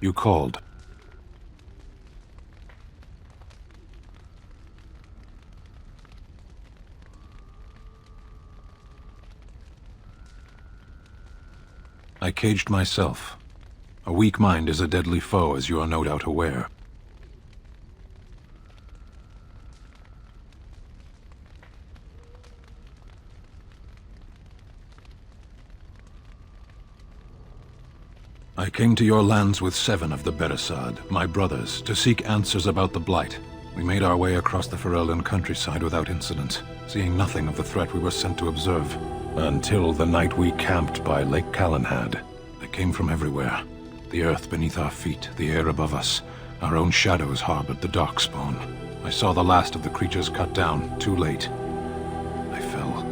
You called. I caged myself. A weak mind is a deadly foe, as you are no doubt aware. I came to your lands with 7 of the Beresad, my brothers, to seek answers about the Blight. We made our way across the Ferelden countryside without incident, seeing nothing of the threat we were sent to observe. Until the night we camped by Lake Calenhad. They came from everywhere. The earth beneath our feet, the air above us. Our own shadows harbored the darkspawn. I saw the last of the creatures cut down, too late. I fell.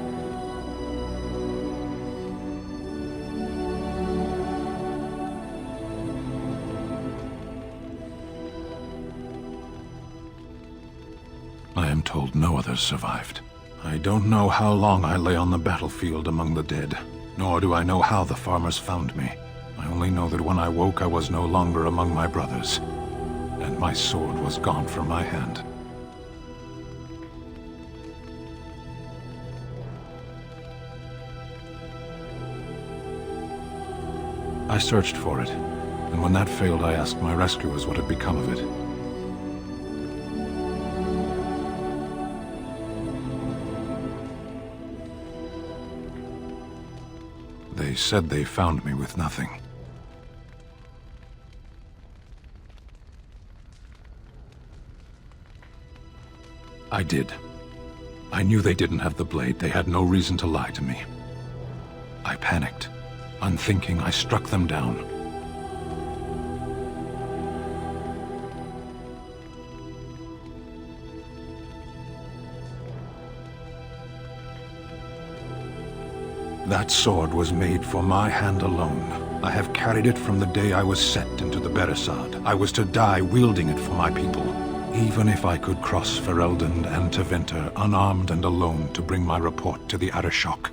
I am told no others survived. I don't know how long I lay on the battlefield among the dead, nor do I know how the farmers found me. I only know that when I woke I was no longer among my brothers, and my sword was gone from my hand. I searched for it, and when that failed I asked my rescuers what had become of it. They said they found me with nothing. I did. I knew they didn't have the blade. They had no reason to lie to me. I panicked. Unthinking, I struck them down. That sword was made for my hand alone. I have carried it from the day I was set into the Beresad. I was to die wielding it for my people. Even if I could cross Ferelden and Tevinter unarmed and alone to bring my report to the Arishok,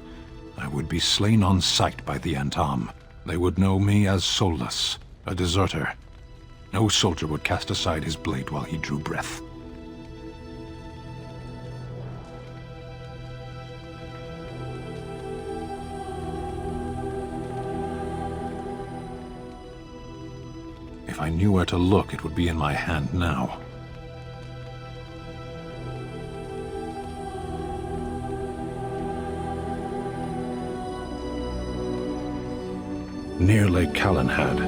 I would be slain on sight by the Antam. They would know me as soulless, a deserter. No soldier would cast aside his blade while he drew breath. If I knew where to look, it would be in my hand now. Near Lake Calenhad.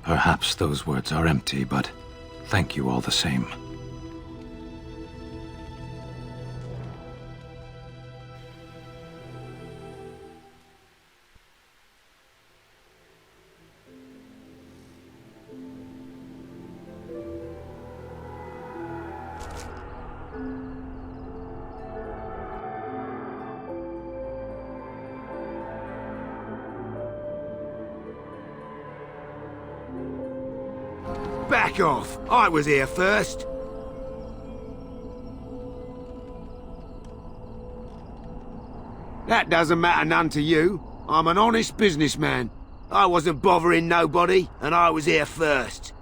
Perhaps those words are empty, but thank you all the same. Back off! I was here first! That doesn't matter none to you. I'm an honest businessman. I wasn't bothering nobody, and I was here first.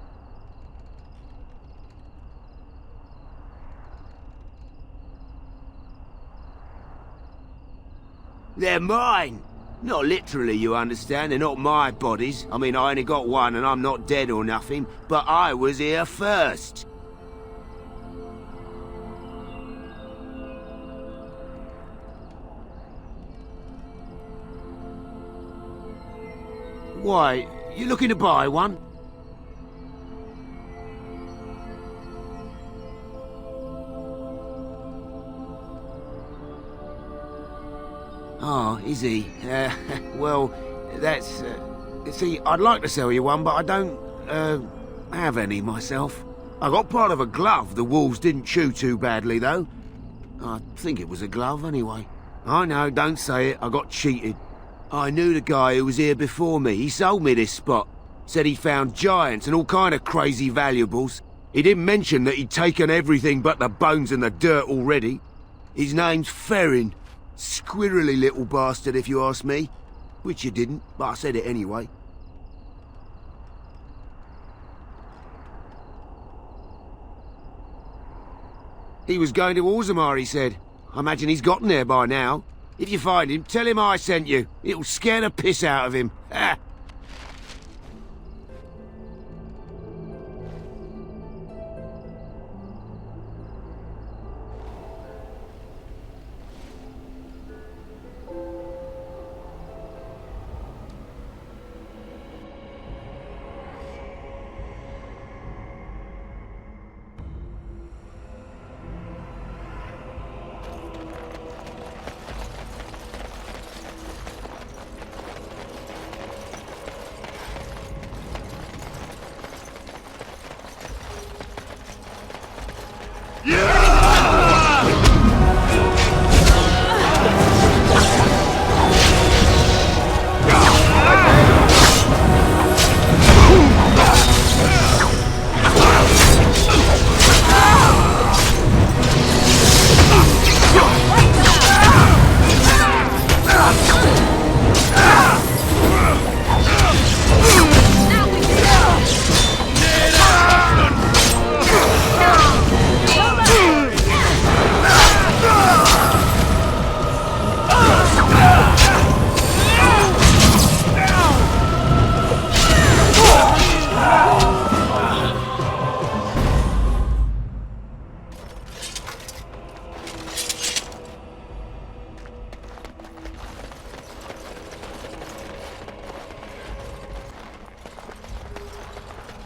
They're mine! Not literally, you understand. They're not my bodies. I mean, I only got one and I'm not dead or nothing, but I was here first. Why, you looking to buy one? Oh, is he? Well, that's... see, I'd like to sell you one, but I don't, have any myself. I got part of a glove the wolves didn't chew too badly, though. I think it was a glove, anyway. I know, don't say it, I got cheated. I knew the guy who was here before me. He sold me this spot. Said he found giants and all kind of crazy valuables. He didn't mention that he'd taken everything but the bones and the dirt already. His name's Ferrin. Squirrely little bastard, if you ask me. Which you didn't, but I said it anyway. He was going to Orzammar, he said. I imagine he's gotten there by now. If you find him, tell him I sent you. It'll scare the piss out of him. Ha!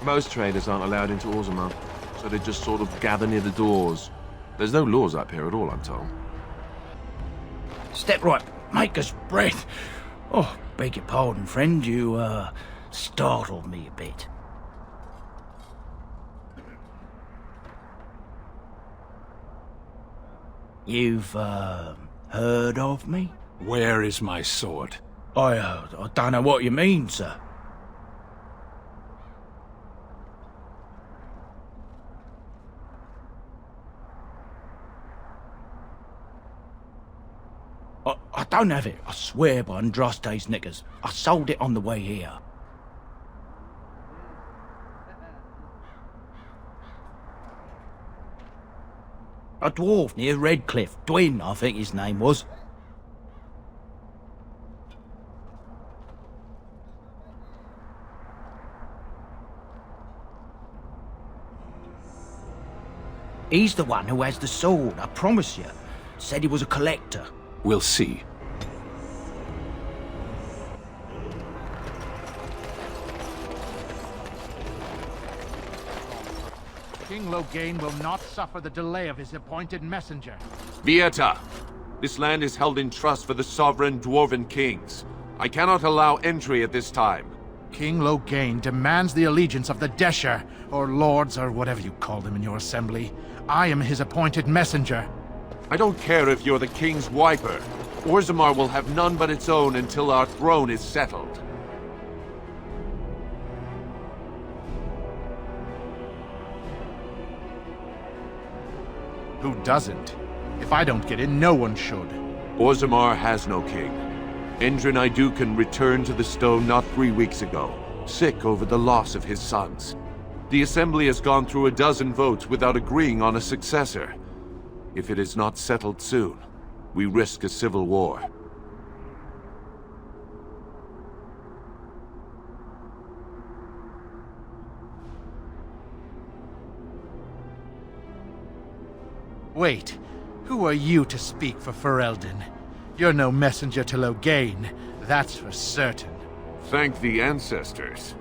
Most traders aren't allowed into Orzammar, so they just sort of gather near the doors. There's no laws up here at all, I'm told. Step right, maker's breath. Oh, beg your pardon, friend. You, startled me a bit. You've, heard of me? Where is my sword? I don't know what you mean, sir. I don't have it, I swear by Andraste's knickers. I sold it on the way here. A dwarf near Redcliffe, Dwyn, I think his name was. He's the one who has the sword, I promise you. Said he was a collector. We'll see. King Loghain will not suffer the delay of his appointed messenger. Vieta! This land is held in trust for the sovereign dwarven kings. I cannot allow entry at this time. King Loghain demands the allegiance of the Desher, or lords, or whatever you call them in your assembly. I am his appointed messenger. I don't care if you're the king's wiper. Orzammar will have none but its own until our throne is settled. Who doesn't? If I don't get in, no one should. Orzammar has no king. Endrin Idukan returned to the stone not 3 weeks ago, sick over the loss of his sons. The assembly has gone through a dozen votes without agreeing on a successor. If it is not settled soon, we risk a civil war. Wait, who are you to speak for Ferelden? You're no messenger to Loghain, that's for certain. Thank the ancestors.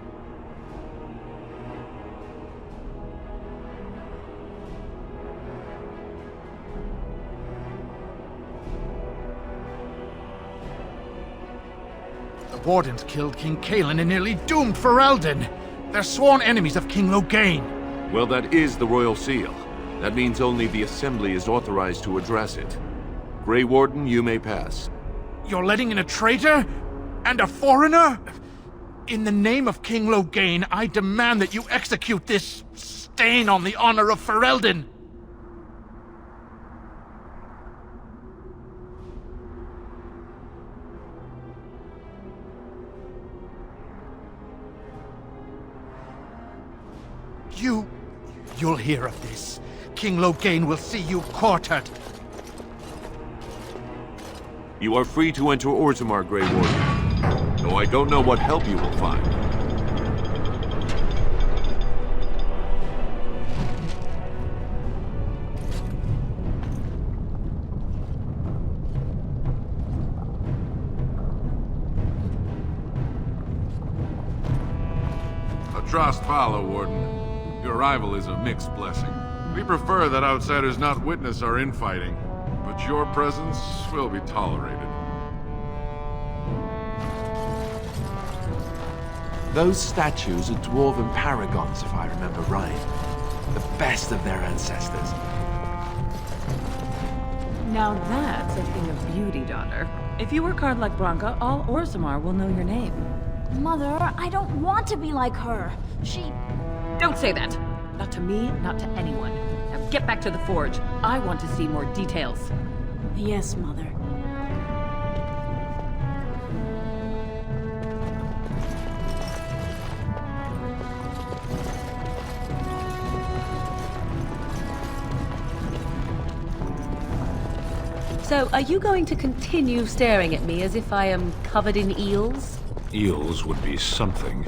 The Wardens killed King Cailan and nearly doomed Ferelden. They're sworn enemies of King Loghain. Well, that is the royal seal. That means only the Assembly is authorized to address it. Grey Warden, you may pass. You're letting in a traitor? And a foreigner? In the name of King Loghain, I demand that you execute this stain on the honor of Ferelden. you'll hear of this. King Loghain will see you quartered. You are free to enter Orzammar, Grey Warden, though I don't know what help you will find. Trust follow, Warden. Your arrival is a mixed blessing. We prefer that outsiders not witness our infighting, but your presence will be tolerated. Those statues are dwarven paragons, if I remember right. The best of their ancestors. Now that's a thing of beauty, daughter. If you work hard like Branka, all Orzammar will know your name. Mother, I don't want to be like her. Don't say that! Not to me, not to anyone. Now get back to the forge. I want to see more details. Yes, Mother. So, are you going to continue staring at me as if I am covered in eels? Eels would be something.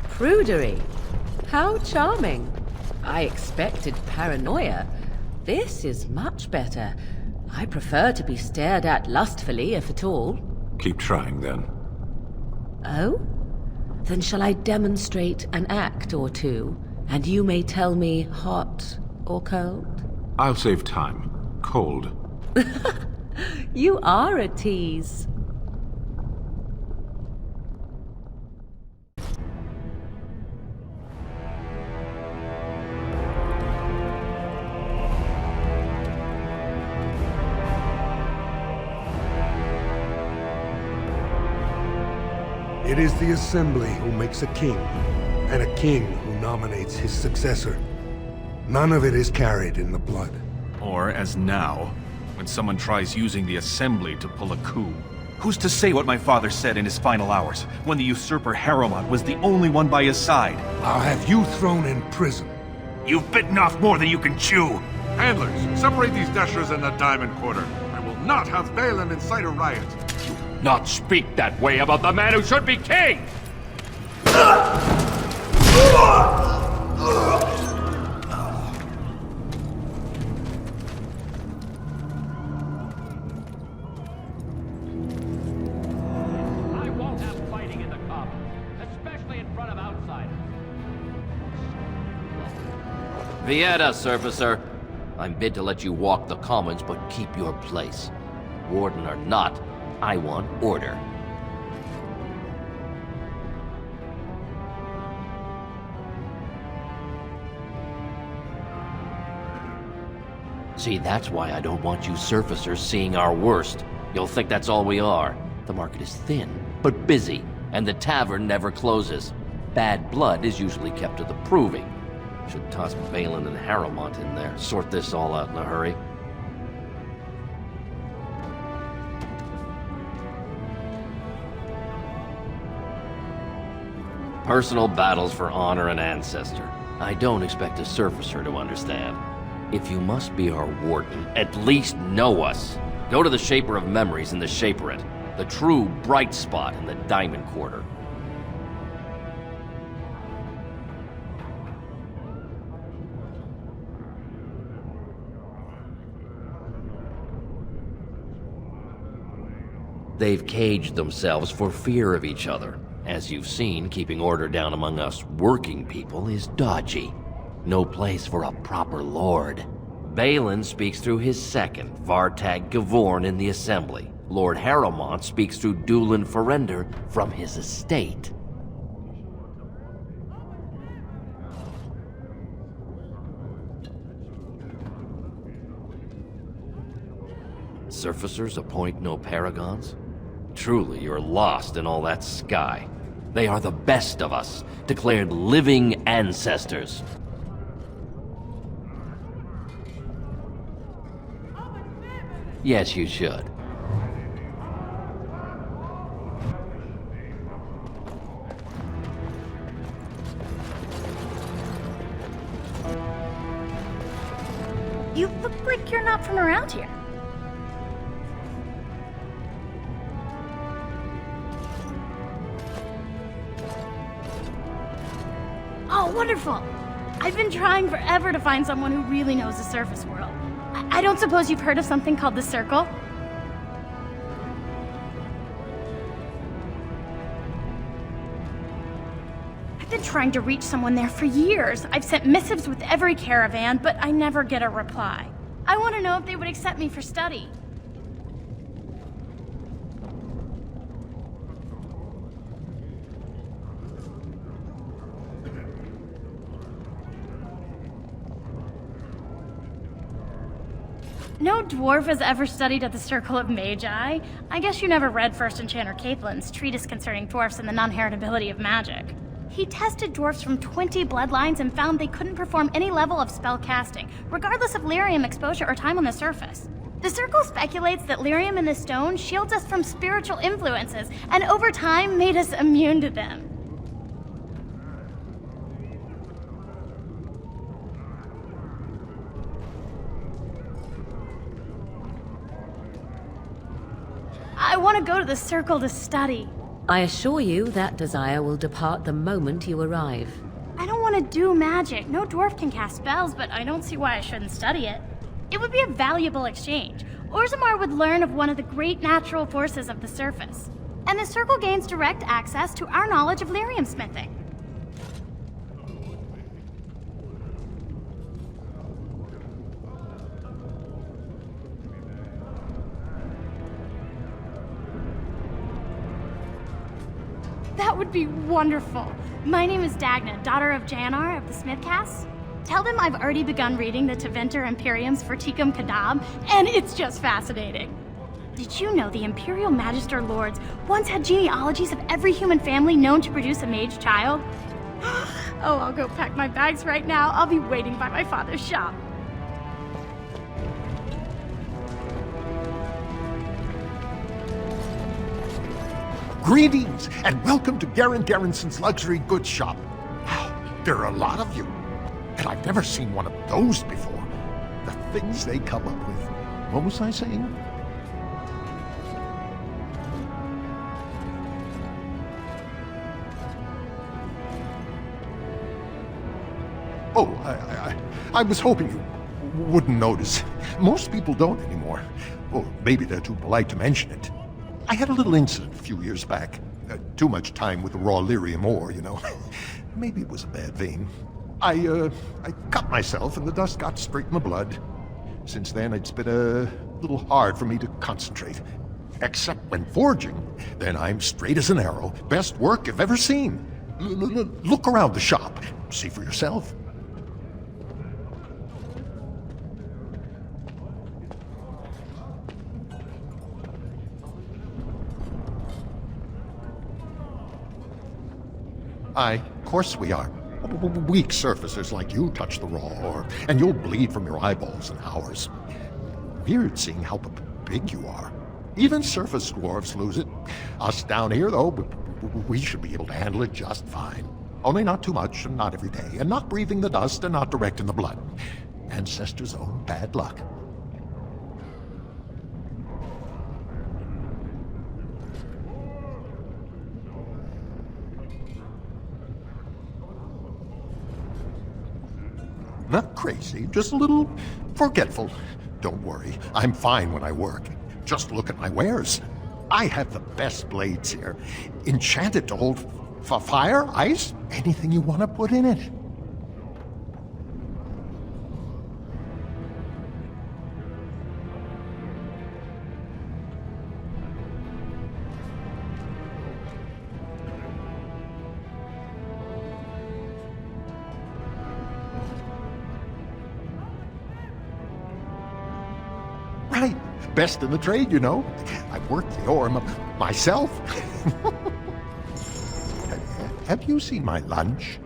Prudery. How charming. I expected paranoia. This is much better. I prefer to be stared at lustfully, if at all. Keep trying, then. Oh? Then shall I demonstrate an act or two, and you may tell me hot or cold? I'll save time. Cold. You are a tease. It is the Assembly who makes a king, and a king who nominates his successor. None of it is carried in the blood. Or, as now, when someone tries using the Assembly to pull a coup. Who's to say what my father said in his final hours, when the usurper Harrowmont was the only one by his side? I'll have you thrown in prison. You've bitten off more than you can chew! Handlers, separate these dashers in the Diamond Quarter. I will not have Balin incite a riot. Not speak that way about the man who should be king! I won't have fighting in the Commons, especially in front of outsiders. Vieta, Surfacer. I'm bid to let you walk the Commons, but keep your place. Warden or not, I want order. See, that's why I don't want you surfacers seeing our worst. You'll think that's all we are. The market is thin, but busy, and the tavern never closes. Bad blood is usually kept to the proving. Should toss Balin and Harrowmont in there, sort this all out in a hurry. Personal battles for honor and ancestor. I don't expect a surfacer to understand. If you must be our warden, at least know us. Go to the Shaper of Memories in the Shaperate, the true bright spot in the Diamond Quarter. They've caged themselves for fear of each other. As you've seen, keeping order down among us working people is dodgy. No place for a proper lord. Balin speaks through his second, Vartag Gavorn, in the Assembly. Lord Harrowmont speaks through Dulin Ferender from his estate. Surfacers appoint no paragons? Truly, you're lost in all that sky. They are the best of us, declared living ancestors. Yes, you should. like you're not from around here. Oh, wonderful! I've been trying forever to find someone who really knows the surface world. I don't suppose you've heard of something called the Circle? I've been trying to reach someone there for years. I've sent missives with every caravan, but I never get a reply. I want to know if they would accept me for study. No dwarf has ever studied at the Circle of Magi. I guess you never read First Enchanter Caitlin's treatise concerning dwarfs and the non-heritability of magic. He tested dwarfs from 20 bloodlines and found they couldn't perform any level of spell casting, regardless of lyrium exposure or time on the surface. The Circle speculates that lyrium in the stone shields us from spiritual influences, and over time made us immune to them. I want to go to the Circle to study. I assure you that desire will depart the moment you arrive. I don't want to do magic. No dwarf can cast spells, but I don't see why I shouldn't study it. It would be a valuable exchange. Orzammar would learn of one of the great natural forces of the surface. And the Circle gains direct access to our knowledge of lyrium smithing. That would be wonderful. My name is Dagna, daughter of Janar of the Smithcast. Tell them I've already begun reading the Tevinter Imperium's Ferticum Kadab, and it's just fascinating. Did you know the Imperial Magister Lords once had genealogies of every human family known to produce a mage child? Oh, I'll go pack my bags right now. I'll be waiting by my father's shop. Greetings, and welcome to Garen Garrison's Luxury Goods Shop. Wow, there are a lot of you, and I've never seen one of those before. The things they come up with. What was I saying? Oh, I was hoping you wouldn't notice. Most people don't anymore. Or maybe they're too polite to mention it. I had a little incident a few years back. Too much time with the raw lyrium ore, you know. Maybe it was a bad vein. I cut myself and the dust got straight in the blood. Since then, it's been a little hard for me to concentrate. Except when forging. Then I'm straight as an arrow. Best work you've ever seen. Look around the shop. See for yourself. Of course we are. Weak surfacers like you touch the raw ore, and you'll bleed from your eyeballs in hours. Weird seeing how big you are. Even surface dwarves lose it. Us down here, though, we should be able to handle it just fine. Only not too much, and not every day, and not breathing the dust, and not direct in the blood. Ancestors' own bad luck. Not crazy, just a little forgetful. Don't worry, I'm fine when I work. Just look at my wares. I have the best blades here. Enchanted to hold fire, ice, anything you want to put in it. Right. Best in the trade, you know. I work the ore myself. Have you seen my lunch?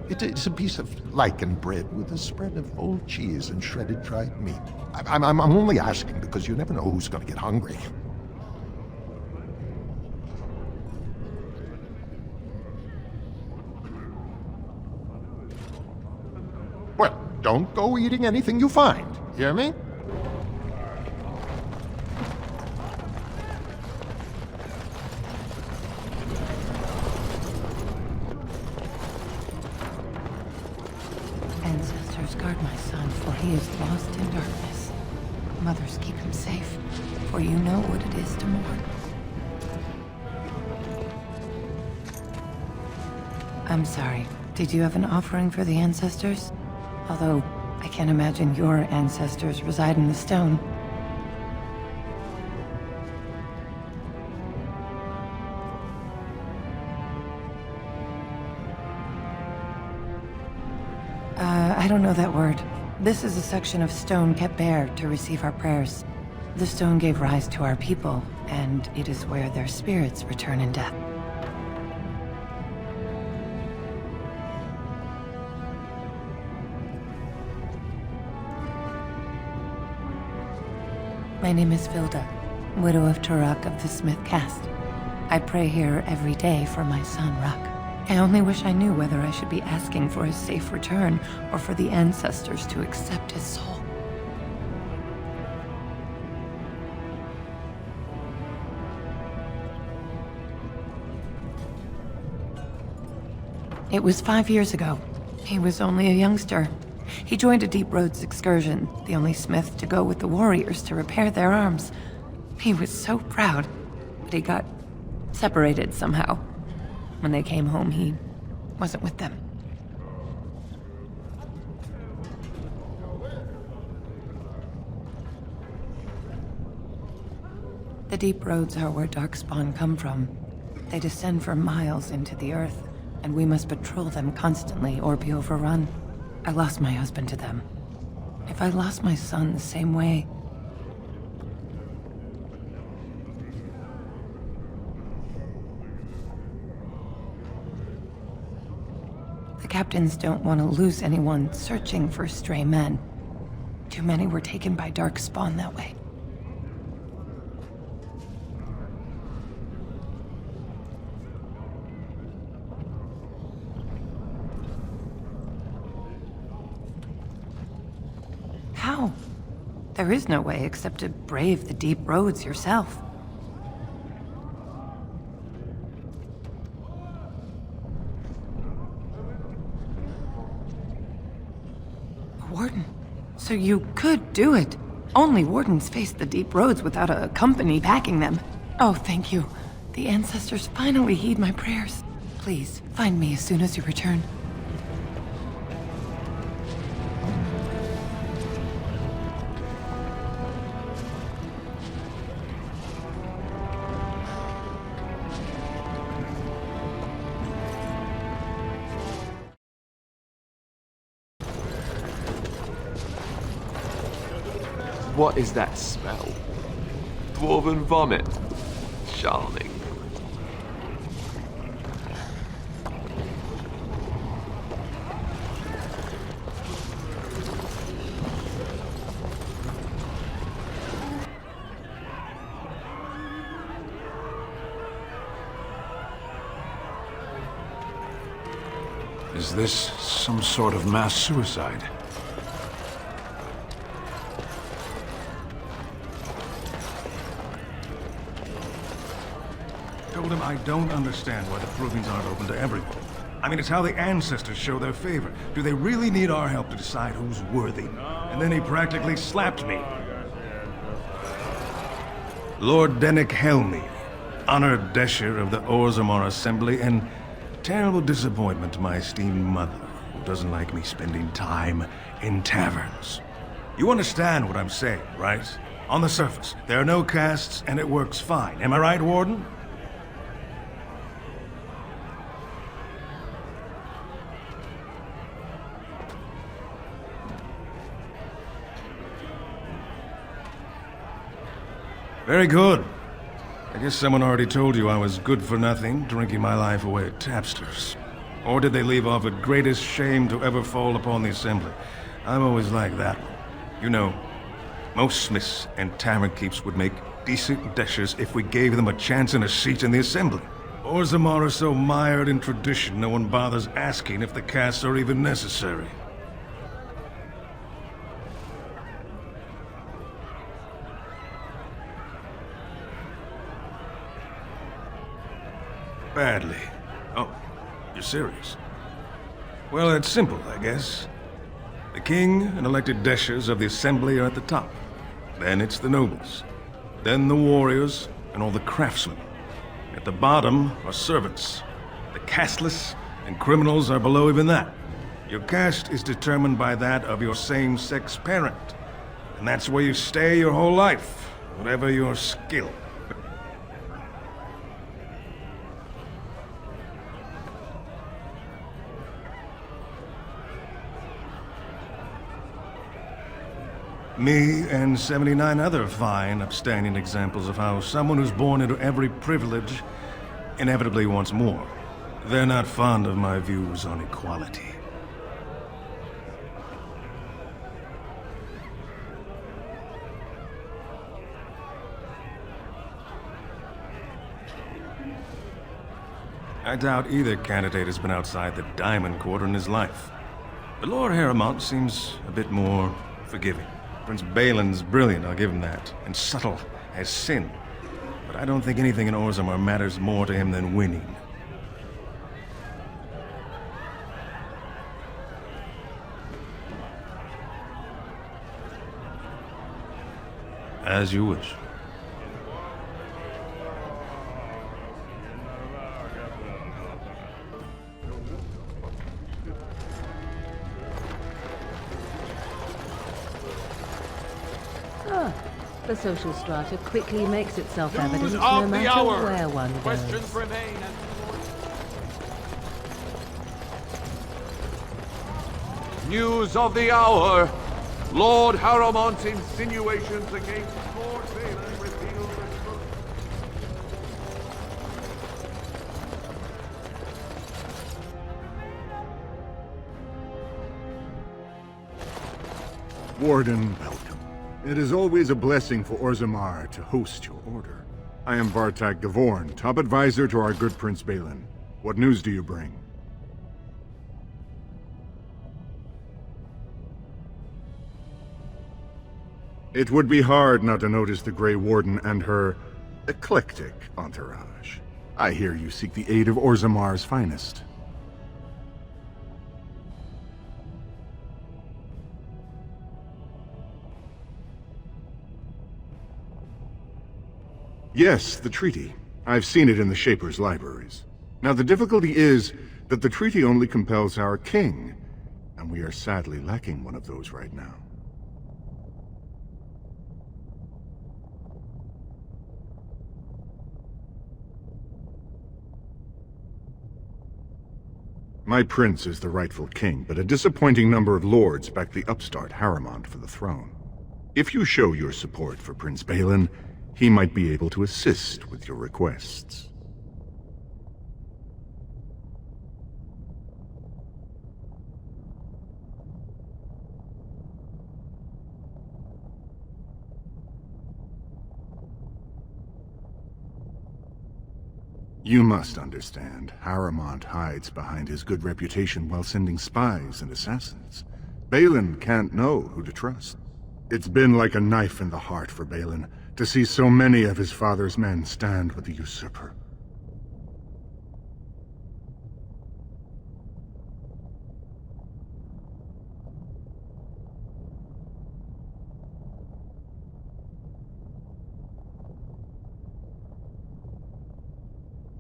It's a piece of lichen bread with a spread of old cheese and shredded dried meat. I'm only asking because you never know who's going to get hungry. Well, don't go eating anything you find. Hear me? son, for he is lost in darkness. Mothers, keep him safe, for you know what it is to mourn. I'm sorry. Did you have an offering for the ancestors? Although, I can't imagine your ancestors reside in the stone. I don't know that word. This is a section of stone kept bare to receive our prayers. The stone gave rise to our people, and it is where their spirits return in death. My name is Vilda, widow of Turok of the Smith caste. I pray here every day for my son, Rock. I only wish I knew whether I should be asking for his safe return or for the ancestors to accept his soul. It was 5 years ago. He was only a youngster. He joined a Deep Roads excursion, the only smith to go with the warriors to repair their arms. He was so proud, but he got separated somehow. When they came home, he wasn't with them. The Deep Roads are where Darkspawn come from. They descend for miles into the earth, and we must patrol them constantly or be overrun. I lost my husband to them. If I lost my son the same way... The captains don't want to lose anyone searching for stray men. Too many were taken by Darkspawn that way. How? There is no way except to brave the Deep Roads yourself. Warden. So you could do it. Only wardens face the Deep Roads without a company backing them. Oh, thank you. The ancestors finally heed my prayers. Please, find me as soon as you return. What is that smell? Dwarven vomit. Charming. Is this some sort of mass suicide? Told him I don't understand why the provings aren't open to everyone. I mean, it's how the ancestors show their favor. Do they really need our help to decide who's worthy? And then he practically slapped me. Lord Dennick Helmi, honored Desher of the Orzammar Assembly, and terrible disappointment to my esteemed mother, who doesn't like me spending time in taverns. You understand what I'm saying, right? On the surface, there are no castes, and it works fine. Am I right, Warden? Very good. I guess someone already told you I was good for nothing, drinking my life away at tapsters. Or did they leave off at greatest shame to ever fall upon the Assembly? I'm always like that one. You know, most smiths and tavern keeps would make decent deshers if we gave them a chance and a seat in the Assembly. Orzammar are so mired in tradition, no one bothers asking if the castes are even necessary. Badly. Oh, you're serious? Well, it's simple, I guess. The king and elected deshers of the assembly are at the top. Then it's the nobles. Then the warriors and all the craftsmen. At the bottom are servants. The casteless and criminals are below even that. Your caste is determined by that of your same-sex parent. And that's where you stay your whole life, whatever your skill. Me and 79 other fine, upstanding examples of how someone who's born into every privilege inevitably wants more. They're not fond of my views on equality. I doubt either candidate has been outside the Diamond Quarter in his life. But Lord Harrowmont seems a bit more forgiving. Prince Balin's brilliant, I'll give him that, and subtle as sin. But I don't think anything in Orzammar matters more to him than winning. As you wish. The social strata quickly makes itself evident News no of the matter hour. where one Questions goes. remain. News of the hour. Lord Harrowmont's insinuations against Lord Balin revealed the truth. Warden, welcome. It is always a blessing for Orzammar to host your order. I am Vartak Gavorn, top advisor to our good Prince Balin. What news do you bring? It would be hard not to notice the Grey Warden and her eclectic entourage. I hear you seek the aid of Orzammar's finest. Yes, the treaty. I've seen it in the Shaper's libraries. Now the difficulty is that the treaty only compels our king, and we are sadly lacking one of those right now. My prince is the rightful king, but a disappointing number of lords back the upstart Harrowmont for the throne. If you show your support for Prince Balin, he might be able to assist with your requests. You must understand, Harrowmont hides behind his good reputation while sending spies and assassins. Balin can't know who to trust. It's been like a knife in the heart for Balin to see so many of his father's men stand with the usurper.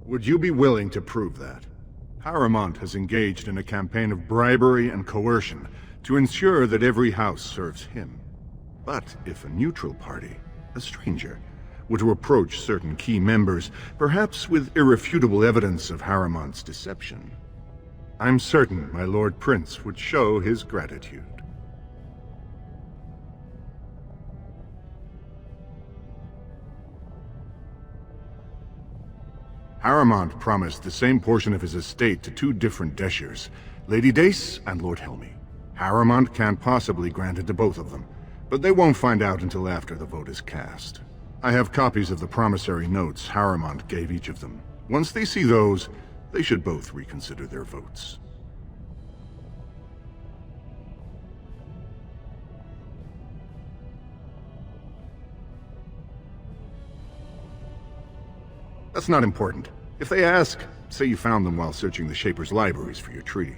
Would you be willing to prove that? Harrowmont has engaged in a campaign of bribery and coercion to ensure that every house serves him. But if a neutral party, a stranger, were to approach certain key members, perhaps with irrefutable evidence of Harrowmont's deception, I'm certain my Lord Prince would show his gratitude. Harrowmont promised the same portion of his estate to two different Deshers, Lady Dace and Lord Helmy. Harrowmont can't possibly grant it to both of them, but they won't find out until after the vote is cast. I have copies of the promissory notes Harrowmont gave each of them. Once they see those, they should both reconsider their votes. That's not important. If they ask, say you found them while searching the Shaper's libraries for your treaty.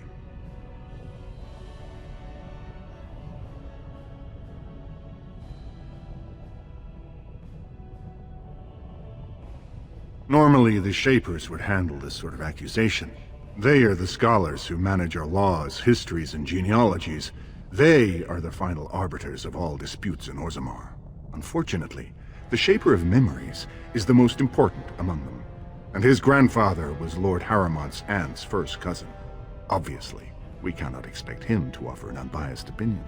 Normally, the Shapers would handle this sort of accusation. They are the scholars who manage our laws, histories, and genealogies. They are the final arbiters of all disputes in Orzammar. Unfortunately, the Shaper of Memories is the most important among them, and his grandfather was Lord Harrowmont's aunt's first cousin. Obviously, we cannot expect him to offer an unbiased opinion.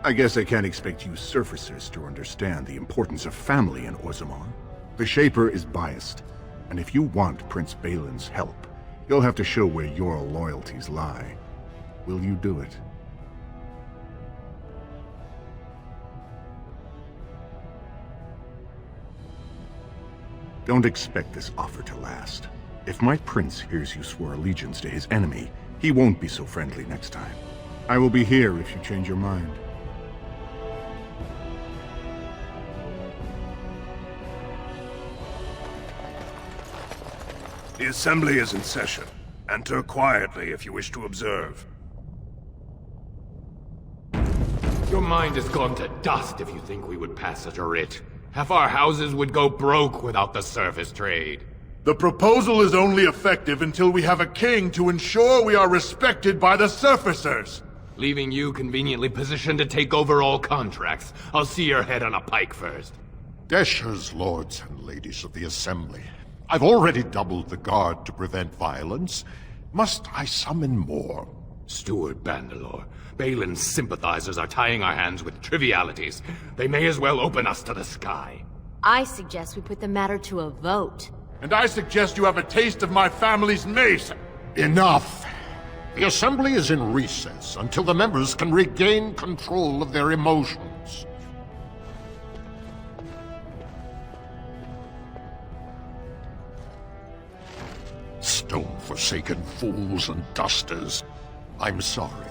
I guess I can't expect you surfacers to understand the importance of family in Orzammar. The Shaper is biased, and if you want Prince Balin's help, you'll have to show where your loyalties lie. Will you do it? Don't expect this offer to last. If my prince hears you swore allegiance to his enemy, he won't be so friendly next time. I will be here if you change your mind. The Assembly is in session. Enter quietly if you wish to observe. Your mind has gone to dust if you think we would pass such a writ. Half our houses would go broke without the surface trade. The proposal is only effective until we have a king to ensure we are respected by the surfacers. Leaving you conveniently positioned to take over all contracts. I'll see your head on a pike first. Deshers, lords and ladies of the Assembly. I've already doubled the guard to prevent violence. Must I summon more? Steward Bandalore, Balin's sympathizers are tying our hands with trivialities. They may as well open us to the sky. I suggest we put the matter to a vote. And I suggest you have a taste of my family's mace. Enough! The Assembly is in recess until the members can regain control of their emotions. Stone-forsaken fools and dusters. I'm sorry.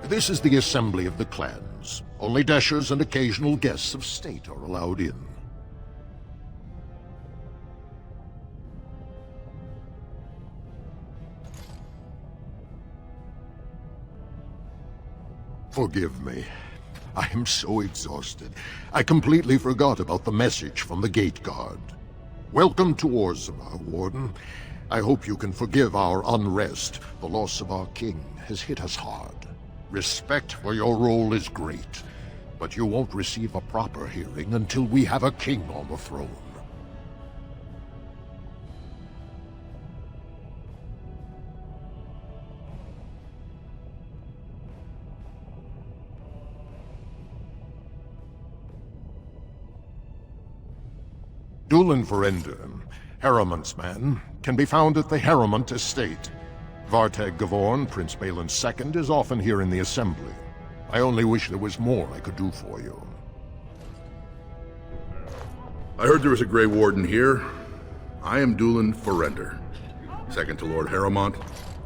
This is the Assembly of the Clans. Only Deshers and occasional guests of state are allowed in. Forgive me. I am so exhausted. I completely forgot about the message from the gate guard. Welcome to Orzammar, Warden. I hope you can forgive our unrest. The loss of our king has hit us hard. Respect for your role is great, but you won't receive a proper hearing until we have a king on the throne. Dulin Verender, Harrowmont's man, can be found at the Harrowmont estate. Vartag Gavorn, Prince Balin's second, is often here in the Assembly. I only wish there was more I could do for you. I heard there was a Grey Warden here. I am Dulin Verender, second to Lord Harrowmont,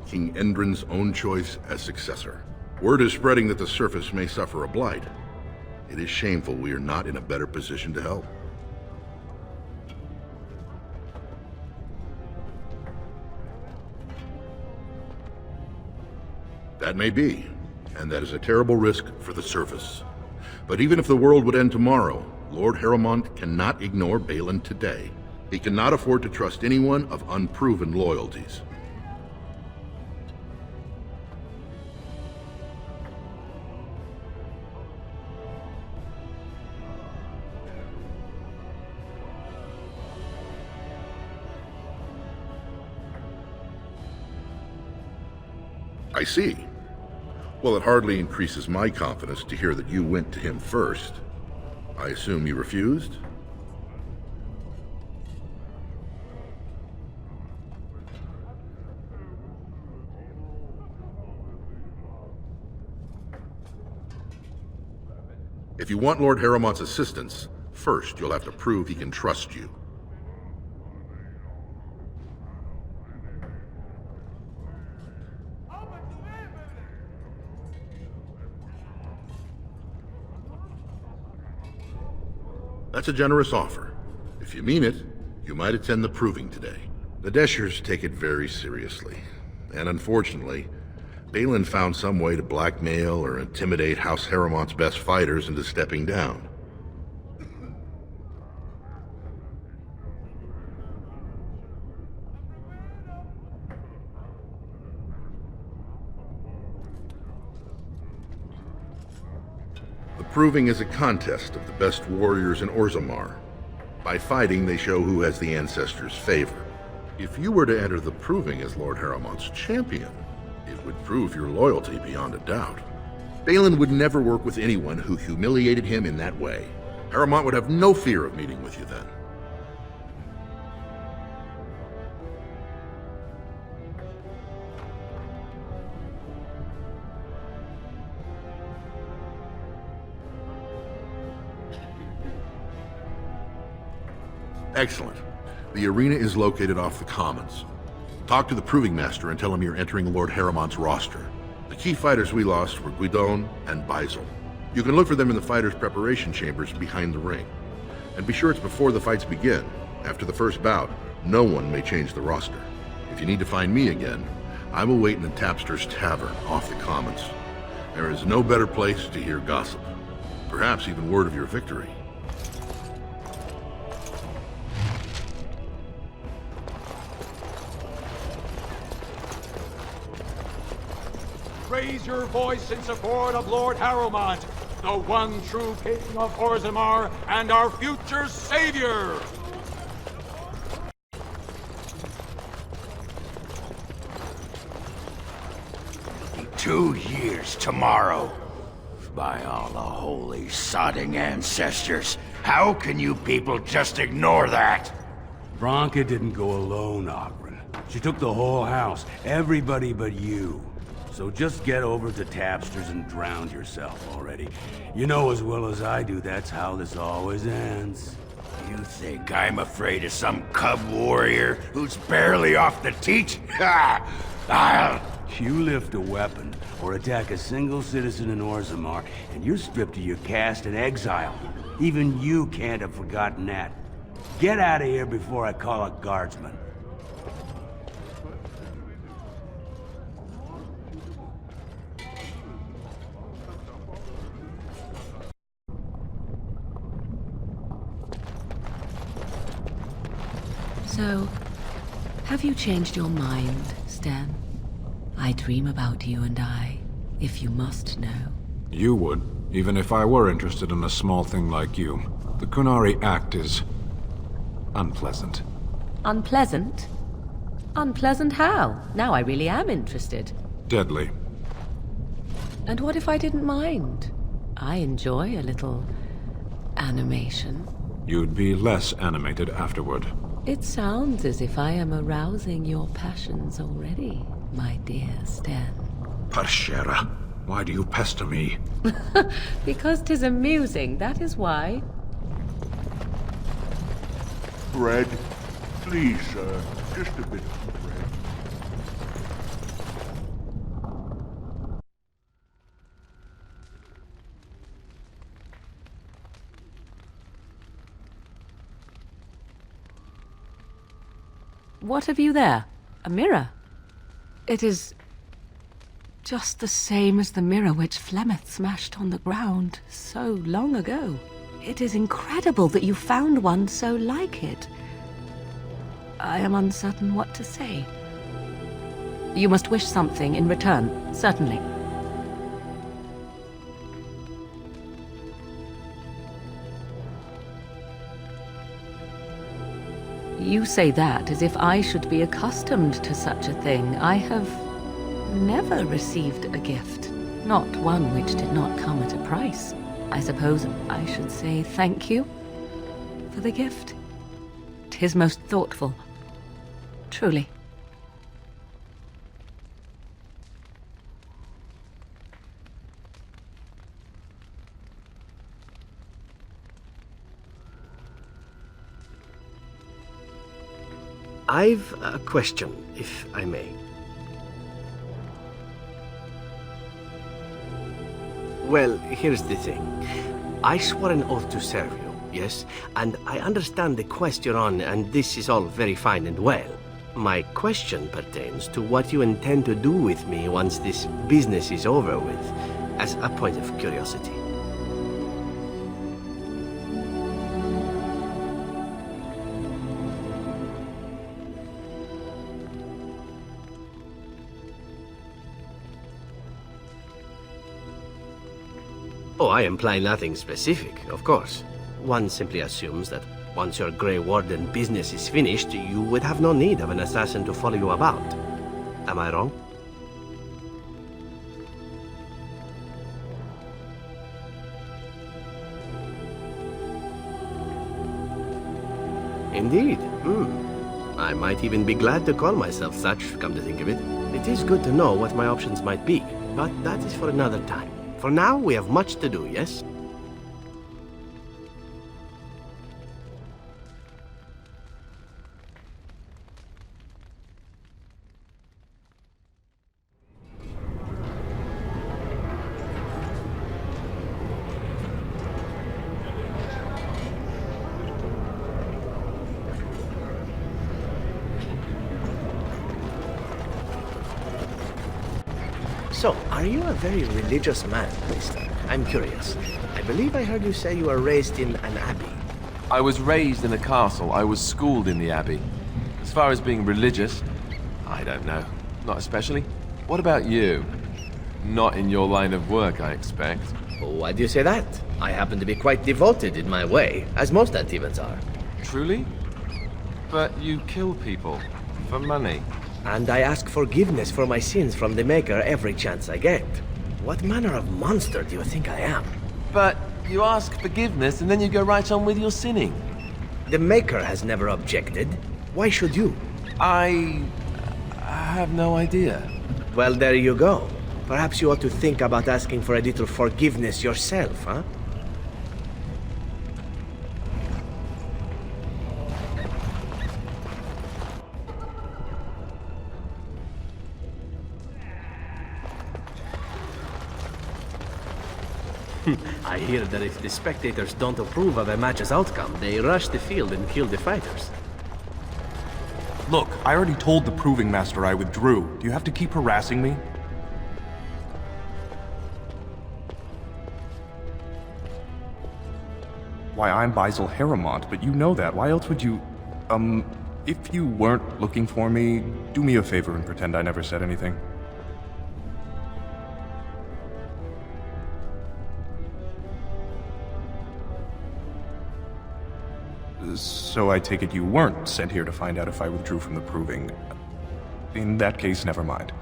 King Endrin's own choice as successor. Word is spreading that the surface may suffer a blight. It is shameful we are not in a better position to help. That may be, and that is a terrible risk for the surface. But even if the world would end tomorrow, Lord Harrowmont cannot ignore Balin today. He cannot afford to trust anyone of unproven loyalties. I see. Well, it hardly increases my confidence to hear that you went to him first. I assume you refused? If you want Lord Harrowmont's assistance, first you'll have to prove he can trust you. That's a generous offer. If you mean it, you might attend the proving today. The Deshers take it very seriously, and unfortunately, Balin found some way to blackmail or intimidate House Harrowmont's best fighters into stepping down. The proving is a contest of the best warriors in Orzammar. By fighting, they show who has the ancestors' favor. If you were to enter the proving as Lord Harrowmont's champion, it would prove your loyalty beyond a doubt. Balin would never work with anyone who humiliated him in that way. Harrowmont would have no fear of meeting with you then. Excellent. The arena is located off the Commons. Talk to the Proving Master and tell him you're entering Lord Harrowmont's roster. The key fighters we lost were Guidon and Baisel. You can look for them in the fighters' preparation chambers behind the ring. And be sure it's before the fights begin. After the first bout, no one may change the roster. If you need to find me again, I will wait in the Tapster's Tavern off the Commons. There is no better place to hear gossip. Perhaps even word of your victory. Raise your voice in support of Lord Harrowmont, the one true king of Orzammar and our future savior! In 2 years tomorrow. By all the holy sodding ancestors, how can you people just ignore that? Branka didn't go alone, Ogren. She took the whole house, everybody but you. So just get over to Tapster's and drown yourself already. You know as well as I do that's how this always ends. You think I'm afraid of some cub warrior who's barely off the teat? Ha! You lift a weapon or attack a single citizen in Orzammar, and you're stripped of your caste and exiled. Even you can't have forgotten that. Get out of here before I call a guardsman. So, have you changed your mind, Stan? I dream about you and I, if you must know. You would, even if I were interested in a small thing like you. The Kunari Act is unpleasant. Unpleasant? Unpleasant how? Now I really am interested. Deadly. And what if I didn't mind? I enjoy a little animation. You'd be less animated afterward. It sounds as if I am arousing your passions already, my dear Stan. Parshera, why do you pester me? Because 'tis amusing, that is why. Bread? Please, sir. Just a bit of bread. What have you there? A mirror? It is just the same as the mirror which Flemeth smashed on the ground so long ago. It is incredible that you found one so like it. I am uncertain what to say. You must wish something in return, certainly. You say that as if I should be accustomed to such a thing. I have never received a gift. Not one which did not come at a price. I suppose I should say thank you for the gift. 'Tis most thoughtful. Truly. I've a question, if I may. Well, here's the thing. I swore an oath to serve you, yes? And I understand the quest you're on, and this is all very fine and well. My question pertains to what you intend to do with me once this business is over with, as a point of curiosity. Oh, I imply nothing specific, of course. One simply assumes that once your Grey Warden business is finished, you would have no need of an assassin to follow you about. Am I wrong? Indeed. I might even be glad to call myself such, come to think of it. It is good to know what my options might be, but that is for another time. For now, we have much to do, yes? So, are you a very religious man, mister? I'm curious. I believe I heard you say you were raised in an abbey. I was raised in a castle. I was schooled in the abbey. As far as being religious, I don't know. Not especially. What about you? Not in your line of work, I expect. Why do you say that? I happen to be quite devoted in my way, as most Antibans are. Truly? But you kill people. For money. And I ask forgiveness for my sins from the Maker every chance I get. What manner of monster do you think I am? But you ask forgiveness and then you go right on with your sinning. The Maker has never objected. Why should you? I have no idea. Well, there you go. Perhaps you ought to think about asking for a little forgiveness yourself, huh? I hear that if the spectators don't approve of a match's outcome, they rush the field and kill the fighters. Look, I already told the Proving Master I withdrew. Do you have to keep harassing me? Why, I'm Basil Harrowmont, but you know that. Why else would you... if you weren't looking for me, do me a favor and pretend I never said anything. So I take it you weren't sent here to find out if I withdrew from the Proving. In that case, never mind.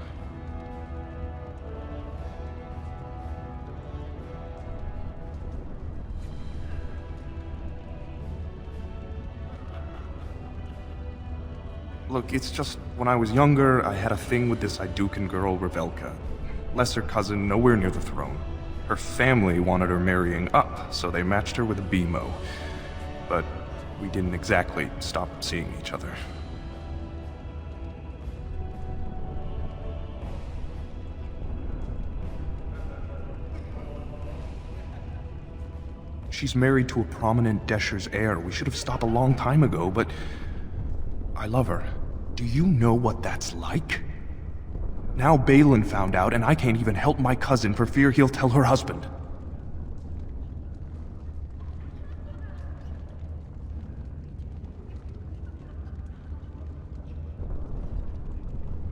Look, it's just, when I was younger, I had a thing with this Idukan girl, Revelka. Lesser cousin, nowhere near the throne. Her family wanted her marrying up, so they matched her with a BMO. But we didn't exactly stop seeing each other. She's married to a prominent Desher's heir. We should have stopped a long time ago, but I love her. Do you know what that's like? Now Balin found out, and I can't even help my cousin for fear he'll tell her husband.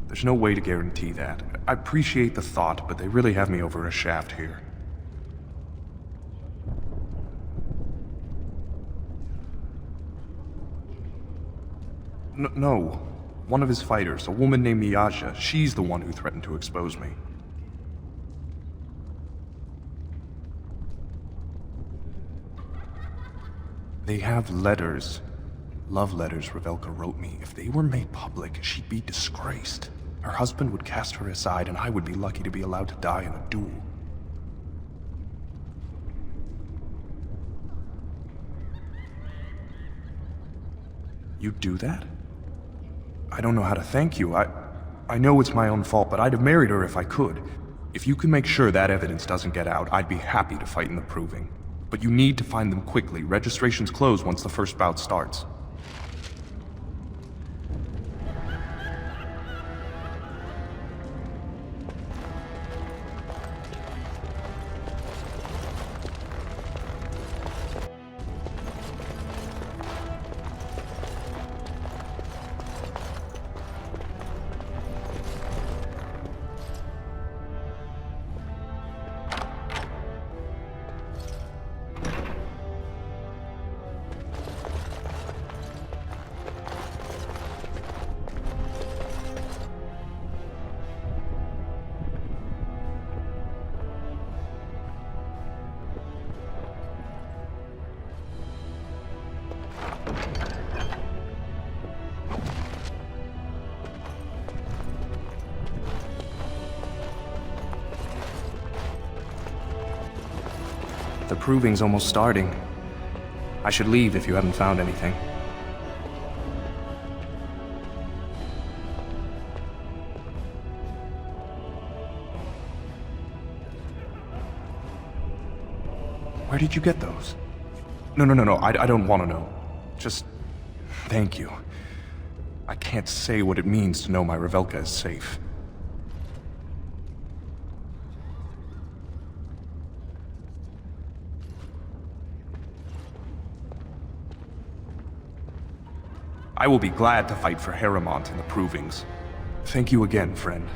There's no way to guarantee that. I appreciate the thought, but they really have me over a shaft here. No. One of his fighters, a woman named Miyaja, she's the one who threatened to expose me. They have letters. Love letters Revelka wrote me. If they were made public, she'd be disgraced. Her husband would cast her aside, and I would be lucky to be allowed to die in a duel. You'd do that? I don't know how to thank you. I know it's my own fault, but I'd have married her if I could. If you can make sure that evidence doesn't get out, I'd be happy to fight in the Proving. But you need to find them quickly. Registrations close once the first bout starts. The proving's almost starting. I should leave if you haven't found anything. Where did you get those? No, I don't want to know. Just thank you. I can't say what it means to know my Revelka is safe. I will be glad to fight for Harrowmont in the provings. Thank you again, friend.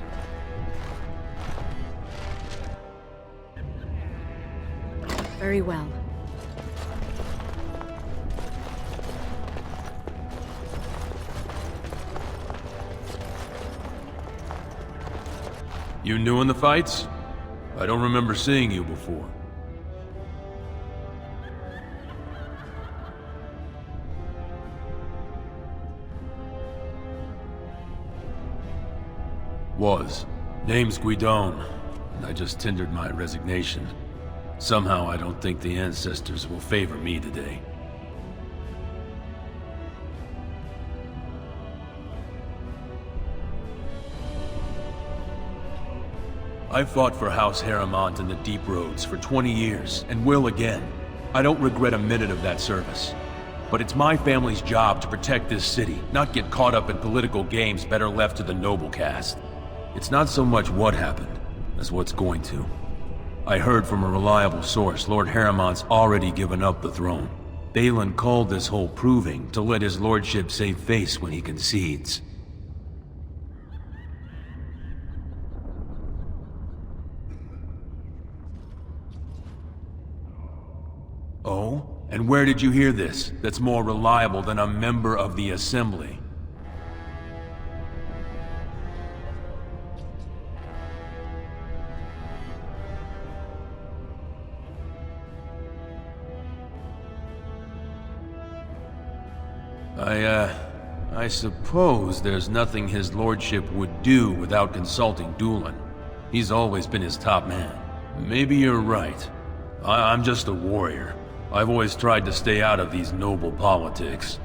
Very well. You new in the fights? I don't remember seeing you before. Was. Name's Guidon, and I just tendered my resignation. Somehow I don't think the ancestors will favor me today. I fought for House Harrowmont in the Deep Roads for 20 years, and will again. I don't regret a minute of that service. But it's my family's job to protect this city, not get caught up in political games better left to the noble caste. It's not so much what happened, as what's going to. I heard from a reliable source Lord Harrowmont's already given up the throne. Balin called this whole proving to let his lordship save face when he concedes. Oh? And where did you hear this that's more reliable than a member of the Assembly? I suppose there's nothing his lordship would do without consulting Doolin. He's always been his top man. Maybe you're right. I'm just a warrior. I've always tried to stay out of these noble politics.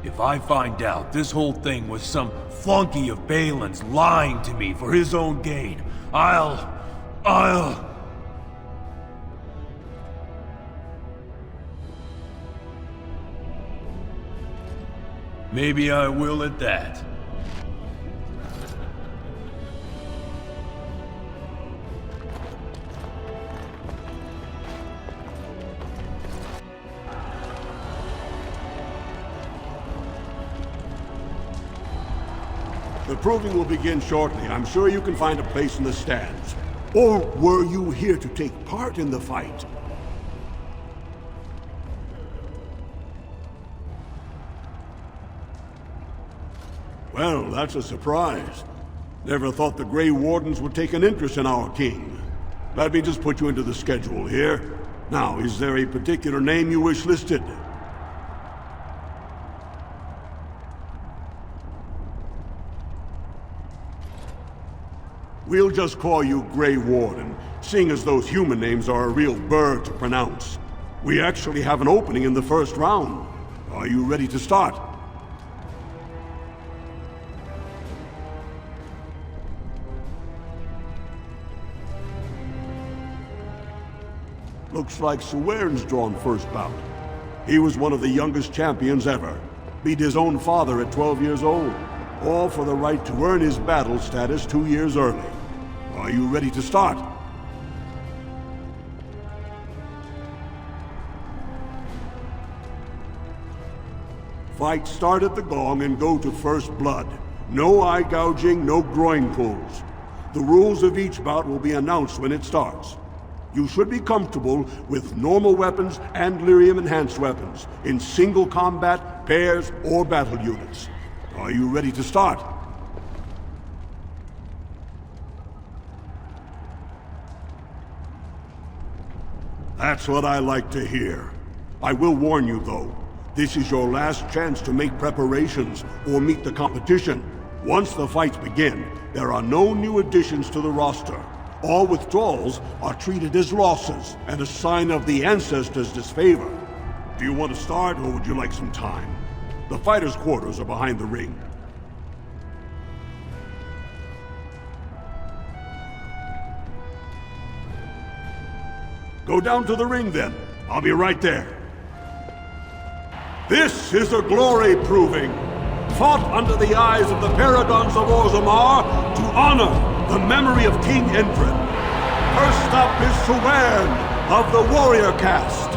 If I find out this whole thing was some flunky of Balin's lying to me for his own gain, I'll... Maybe I will at that. The proving will begin shortly. I'm sure you can find a place in the stands. Or were you here to take part in the fight? Well, that's a surprise. Never thought the Grey Wardens would take an interest in our king. Let me just put you into the schedule here. Now, is there a particular name you wish listed? We'll just call you Grey Warden, seeing as those human names are a real burr to pronounce. We actually have an opening in the first round. Are you ready to start? Looks like Suwern's drawn first bout. He was one of the youngest champions ever. Beat his own father at 12 years old. All for the right to earn his battle status 2 years early. Are you ready to start? Fight start at the gong and go to first blood. No eye gouging, no groin pulls. The rules of each bout will be announced when it starts. You should be comfortable with normal weapons and lyrium-enhanced weapons, in single combat, pairs, or battle units. Are you ready to start? That's what I like to hear. I will warn you, though. This is your last chance to make preparations or meet the competition. Once the fights begin, there are no new additions to the roster. All withdrawals are treated as losses and a sign of the ancestors' disfavor. Do you want to start, or would you like some time? The fighters' quarters are behind the ring. Go down to the ring, then. I'll be right there. This is a glory proving, fought under the eyes of the paragons of Orzammar to honor the memory of King Endrin. First up is Sewern of the warrior caste.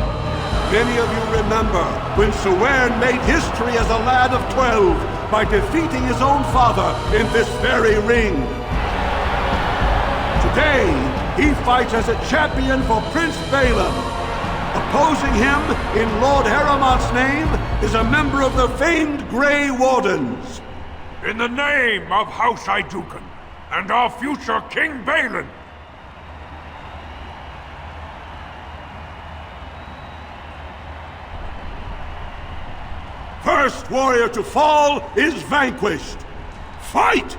Many of you remember when Sewern made history as a lad of 12 by defeating his own father in this very ring. Today, he fights as a champion for Prince Balin. Opposing him, in Lord Haramont's name, is a member of the famed Grey Wardens. In the name of House Iduken and our future King Balin. First warrior to fall is vanquished. Fight!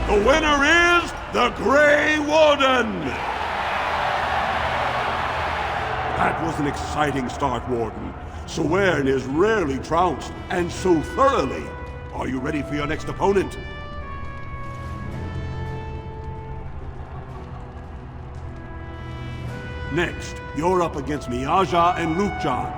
The winner is the Grey Warden! That was an exciting start, Warden. Sewern is rarely trounced, and so thoroughly. Are you ready for your next opponent? Next, you're up against Miaja and Lukejan.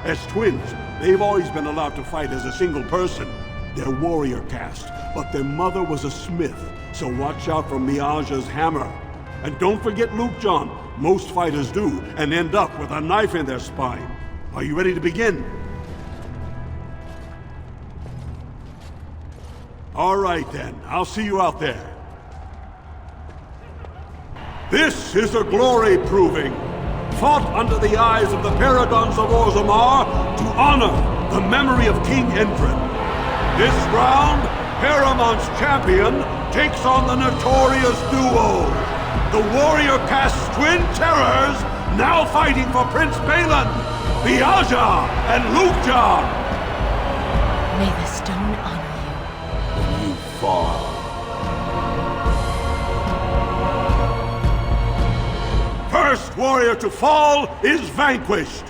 As twins, they've always been allowed to fight as a single person. They're warrior caste, but their mother was a smith, so watch out for Miaja's hammer. And don't forget Lukejan. Most fighters do, and end up with a knife in their spine. Are you ready to begin? All right then, I'll see you out there. This is a glory proving, fought under the eyes of the paragons of Orzammar to honor the memory of King Endrin. This round, Haramont's champion takes on the notorious duo, the warrior caste twin terrors, now fighting for Prince Balin, Miaja and Lukejan. May the stone honor you. When you fall. First warrior to fall is vanquished.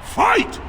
Fight!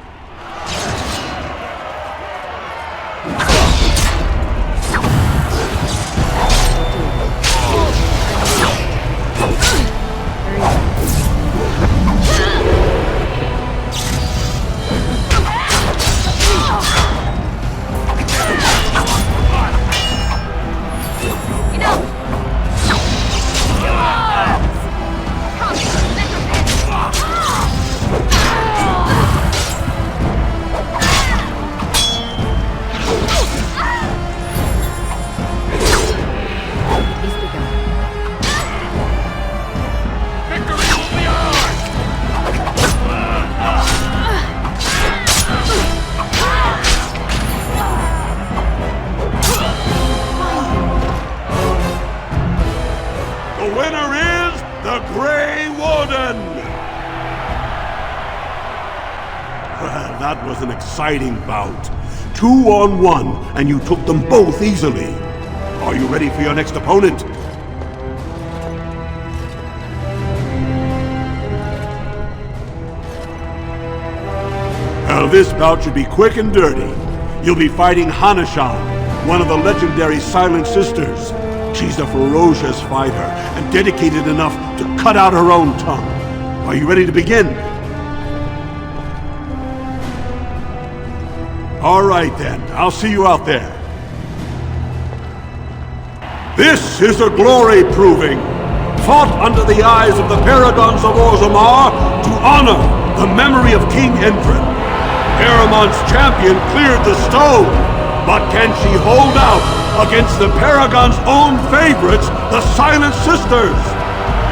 That was an exciting bout. 2-on-1, and you took them both easily. Are you ready for your next opponent? Well, this bout should be quick and dirty. You'll be fighting Hanashan, one of the legendary Silent Sisters. She's a ferocious fighter, and dedicated enough to cut out her own tongue. Are you ready to begin? All right then, I'll see you out there. This is a glory proving, fought under the eyes of the paragons of Orzammar to honor the memory of King Endrin. Haramont's champion cleared the stone, but can she hold out against the paragon's own favorites, the Silent Sisters?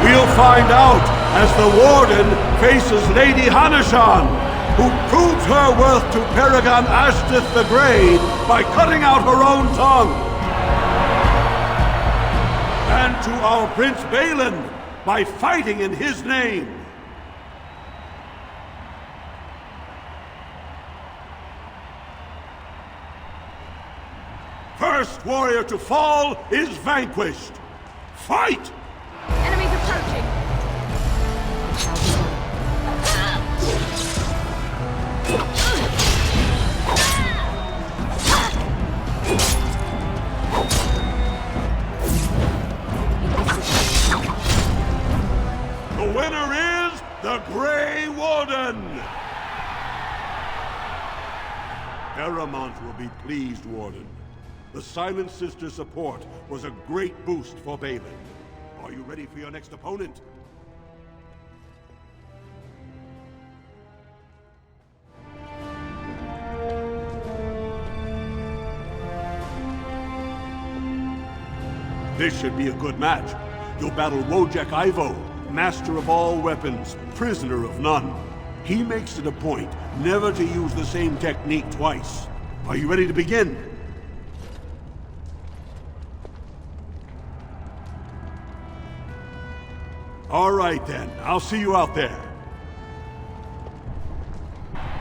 We'll find out as the Warden faces Lady Hanashan, who proves her worth to Paragon Ashdith the Grey by cutting out her own tongue. and to our Prince Balin by fighting in his name. First warrior to fall is vanquished. Fight! Enemies approaching. The winner is the Grey Warden! Paramount will be pleased, Warden. The Silent Sister support was a great boost for Balin. Are you ready for your next opponent? This should be a good match. You'll battle Wojek Ivo, master of all weapons, prisoner of none. He makes it a point never to use the same technique twice. Are you ready to begin? All right then, I'll see you out there.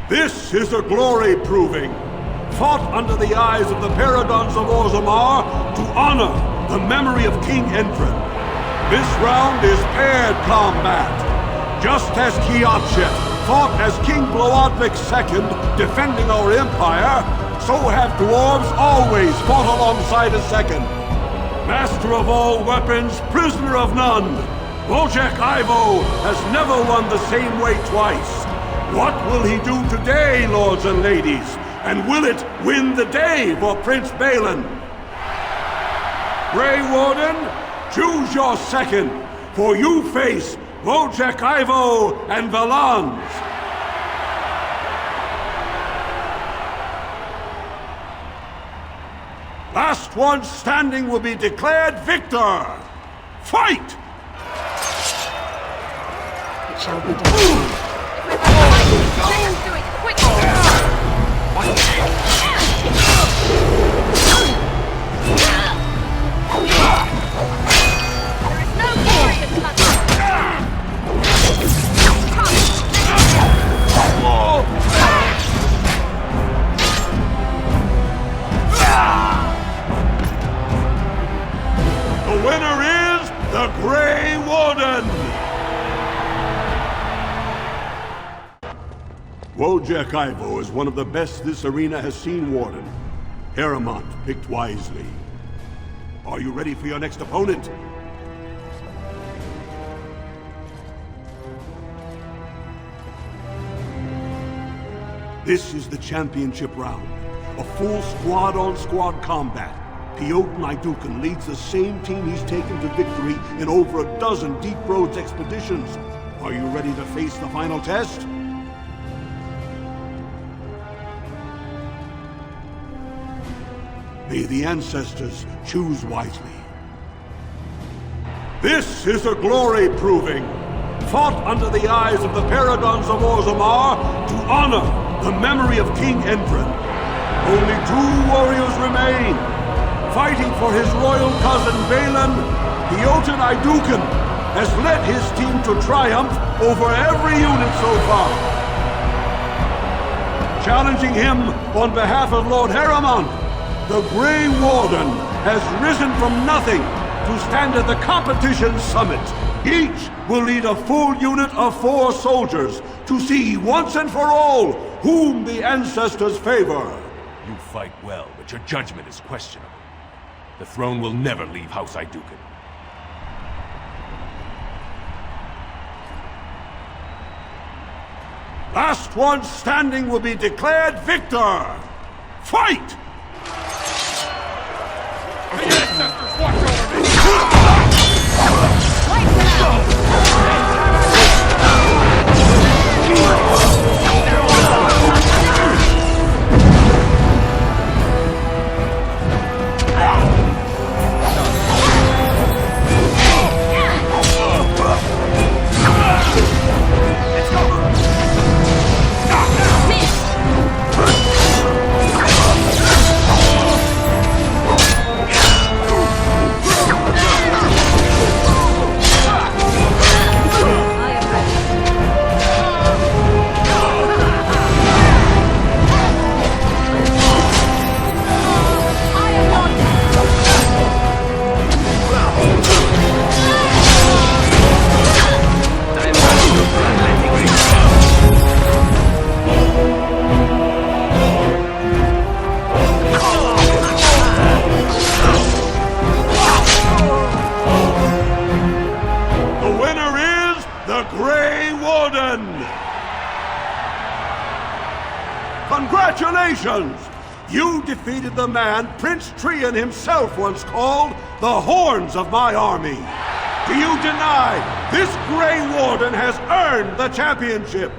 This is a glory proving, fought under the eyes of the Paragons of Orzammar to honor the memory of King Endrin. This round is paired combat. Just as Kiakshet fought as King Bloodwick II, defending our empire, so have dwarves always fought alongside a second. Master of all weapons, prisoner of none, Wojek Ivo has never won the same way twice. What will he do today, lords and ladies? And will it win the day for Prince Balin? Grey Warden, choose your second, for you face Wojek Ivo and Valans. Last one standing will be declared victor. Fight! It shall be done. Let us do it quickly! There is no period, cousin! The winner is the Grey Warden! Wojek Ivo is one of the best this arena has seen, Warden. Paramount picked wisely. Are you ready for your next opponent? This is the championship round. A full squad-on-squad combat. Piotr Naidukan leads the same team he's taken to victory in over a dozen Deep Roads expeditions. Are you ready to face the final test? May the ancestors choose wisely. This is a glory proving, fought under the eyes of the Paragons of Orzammar to honor the memory of King Endrin. Only 2 warriors remain. Fighting for his royal cousin Balin, Piotr Naidukan has led his team to triumph over every unit so far. Challenging him on behalf of Lord Harriman, the Grey Warden has risen from nothing to stand at the competition summit. Each will lead a full unit of 4 soldiers to see once and for all whom the ancestors favor. You fight well, but your judgment is questionable. The throne will never leave House Naidukan. Last one standing will be declared victor. Fight! The ancestors watch over me! Miss! Congratulations! You defeated the man Prince Trian himself once called the Horns of my army. Do you deny this Grey Warden has earned the championship?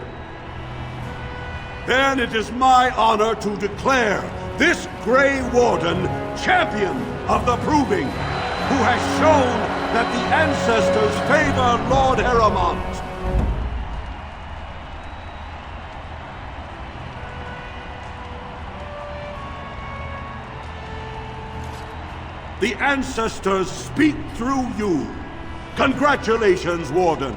Then it is my honor to declare this Grey Warden champion of the Proving, who has shown that the ancestors favor Lord Harrowmont. The ancestors speak through you. Congratulations, Warden.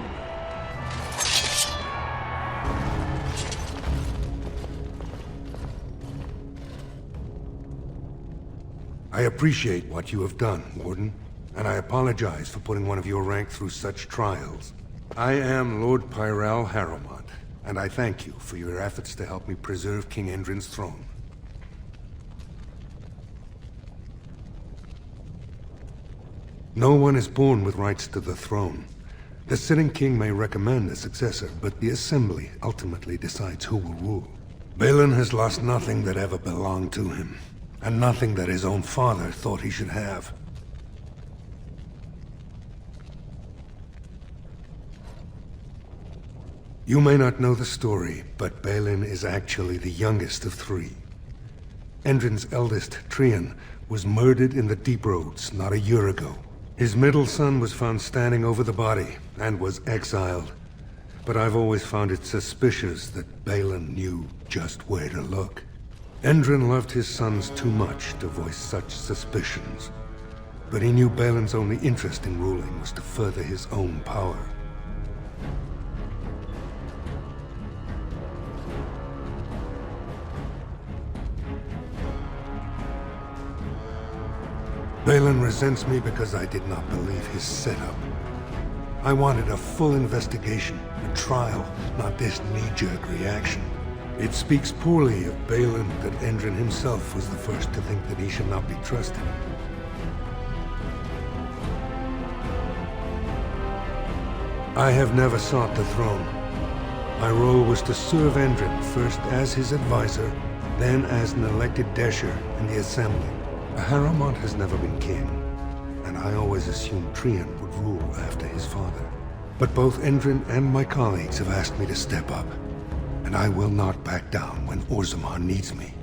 I appreciate what you have done, Warden, and I apologize for putting one of your rank through such trials. I am Lord Pyrell Harrowmont, and I thank you for your efforts to help me preserve King Endrin's throne. No one is born with rights to the throne. The sitting king may recommend a successor, but the Assembly ultimately decides who will rule. Balin has lost nothing that ever belonged to him, and nothing that his own father thought he should have. You may not know the story, but Balin is actually the youngest of three. Endrin's eldest, Trian, was murdered in the Deep Roads not a year ago. His middle son was found standing over the body, and was exiled. But I've always found it suspicious that Balin knew just where to look. Endrin loved his sons too much to voice such suspicions. But he knew Balin's only interest in ruling was to further his own power. Balin resents me because I did not believe his setup. I wanted a full investigation, a trial, not this knee-jerk reaction. It speaks poorly of Balin that Endrin himself was the first to think that he should not be trusted. I have never sought the throne. My role was to serve Endrin, first as his advisor, then as an elected Desher in the Assembly. Harrowmont has never been king, and I always assumed Trian would rule after his father. But both Endrin and my colleagues have asked me to step up, and I will not back down when Orzammar needs me.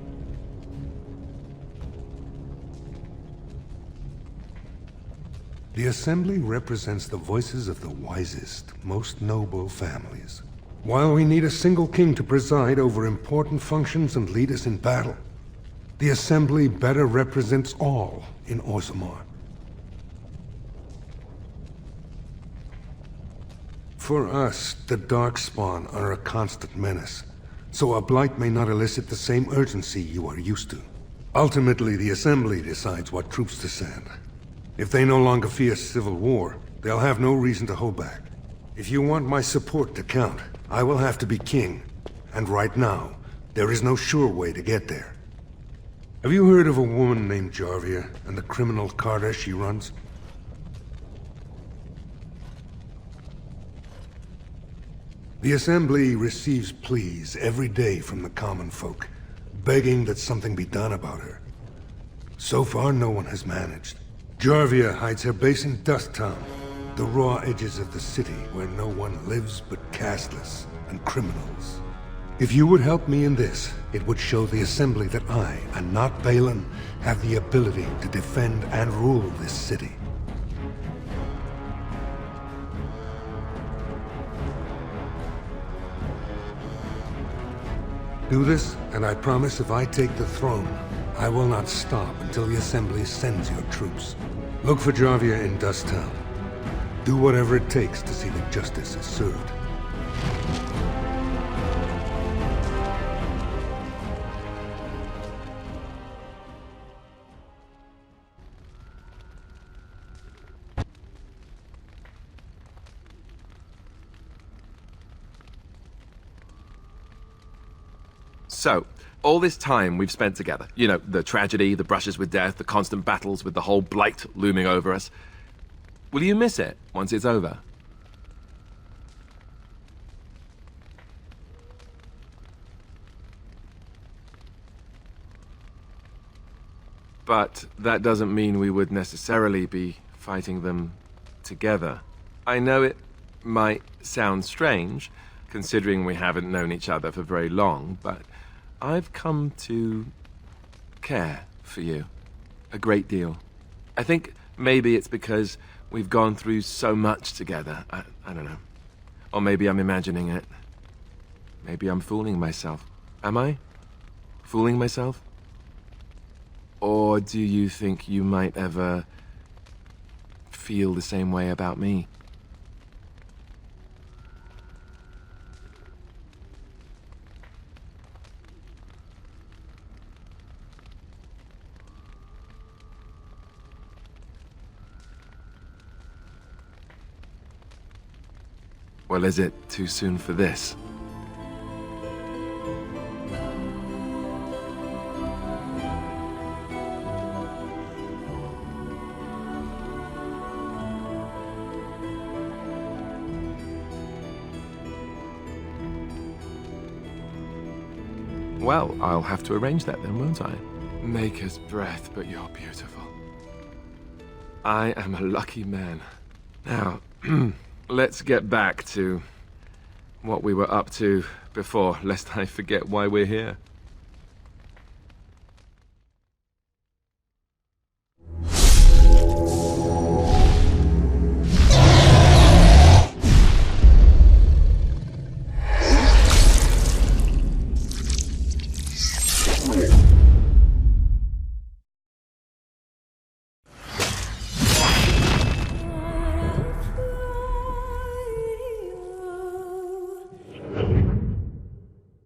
The Assembly represents the voices of the wisest, most noble families. While we need a single king to preside over important functions and lead us in battle, the Assembly better represents all in Orzammar. For us, the Darkspawn are a constant menace, so a blight may not elicit the same urgency you are used to. Ultimately, the Assembly decides what troops to send. If they no longer fear civil war, they'll have no reason to hold back. If you want my support to count, I will have to be king, and right now, there is no sure way to get there. Have you heard of a woman named Jarvia and the criminal carter she runs? The Assembly receives pleas every day from the common folk, begging that something be done about her. So far, no one has managed. Jarvia hides her base in Dust Town, the raw edges of the city where no one lives but castless and criminals. If you would help me in this, it would show the Assembly that I, and not Balin, have the ability to defend and rule this city. Do this, and I promise if I take the throne, I will not stop until the Assembly sends your troops. Look for Jarvia in Dust Town. Do whatever it takes to see that justice is served. So, all this time we've spent together, you know, the tragedy, the brushes with death, the constant battles with the whole blight looming over us. Will you miss it once it's over? But that doesn't mean we would necessarily be fighting them together. I know it might sound strange, considering we haven't known each other for very long, but I've come to care for you a great deal. I think maybe it's because we've gone through so much together. I don't know. Or maybe I'm imagining it. Maybe I'm fooling myself. Am I? Fooling myself? Or do you think you might ever feel the same way about me? Well, is it too soon for this? Well, I'll have to arrange that then, won't I? Maker's breath, but you're beautiful. I am a lucky man. Now, let's get back to what we were up to before, lest I forget why we're here.